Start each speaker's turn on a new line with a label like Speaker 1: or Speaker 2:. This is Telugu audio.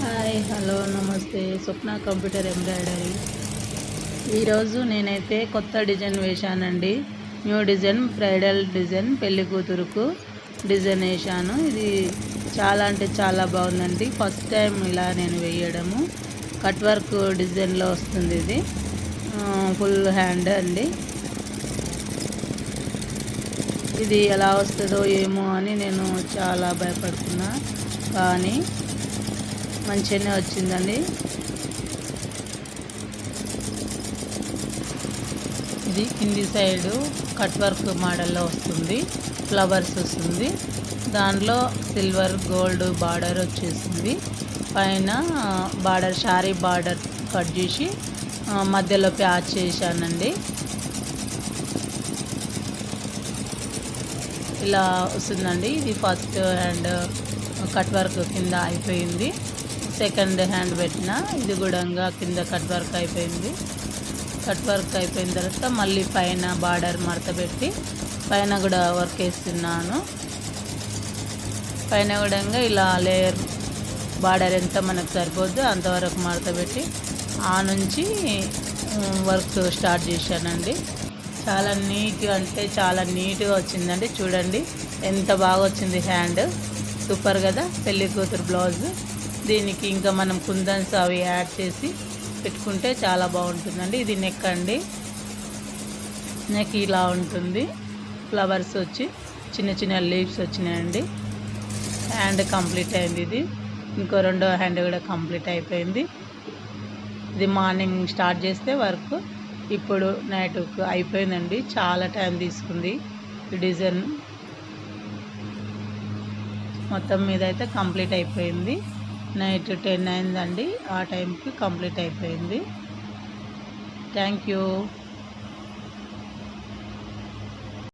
Speaker 1: హాయ్ హలో నమస్తే స్వప్న కంప్యూటర్ ఎంబ్రాయిడరీ. ఈరోజు నేనైతే కొత్త డిజైన్ వేశానండి. న్యూ డిజైన్, బ్రైడల్ డిజైన్, పెళ్లి కూతురుకు డిజైన్ వేశాను. ఇది చాలా అంటే చాలా బాగుందండి. ఫస్ట్ టైం ఇలా నేను వేయడము. కట్ వర్క్ డిజైన్లో వస్తుంది. ఇది ఫుల్ హ్యాండ్ అండి. ఇది ఎలా వస్తుందో ఏమో అని నేను చాలా భయపడుతున్నా, కానీ మంచిగానే వచ్చిందండి. ఇది కింది సైడు కట్ వర్క్ మోడల్లో వస్తుంది, ఫ్లవర్స్ వస్తుంది. దాంట్లో సిల్వర్ గోల్డ్ బార్డర్ వచ్చేసింది. పైన బార్డర్ శారీ బార్డర్ కట్ చేసి మధ్యలో ప్యాచ్ చేశానండి. ఇలా వస్తుందండి. ఇది ఫస్ట్ హ్యాండ్ కట్ వర్క్ కింద అయిపోయింది. సెకండ్ హ్యాండ్ పెట్టిన, ఇది కూడా కింద కట్ వర్క్ అయిపోయింది. కట్ వర్క్ అయిపోయిన తర్వాత మళ్ళీ పైన బార్డర్ మడత పెట్టి పైన కూడా వర్క్ వేస్తున్నాను. పైన కూడా ఇలా లేయర్ బార్డర్ ఎంత మనకు సరిపోద్దో అంతవరకు మడత పెట్టి ఆ నుంచి వర్క్ స్టార్ట్ చేశానండి. చాలా నీట్గా అంటే చాలా నీట్గా వచ్చిందండి. చూడండి ఎంత బాగా వచ్చింది హ్యాండ్. సూపర్ కదా. పెళ్లి కూతురు బ్లౌజ్. దీనికి ఇంకా మనం కుందన్స్ అవి యాడ్ చేసి పెట్టుకుంటే చాలా బాగుంటుందండి. ఇది నెక్ అండి. నెక్ ఇలా ఉంటుంది. ఫ్లవర్స్ వచ్చి చిన్న చిన్న లీవ్స్ వచ్చినాయండి. హ్యాండ్ కంప్లీట్ అయింది. ఇది ఇంకో రెండో హ్యాండ్ కూడా కంప్లీట్ అయిపోయింది. ఇది మార్నింగ్ స్టార్ట్ చేస్తే వర్క్ ఇప్పుడు నైట్కు అయిపోయిందండి. చాలా టైం తీసుకుంది ఈ డిజైన్. మొత్తం మీద అయితే కంప్లీట్ అయిపోయింది. నైట్ 10 అయిందండి. ఆ టైంకి కంప్లీట్ అయిపోయింది. Thank you.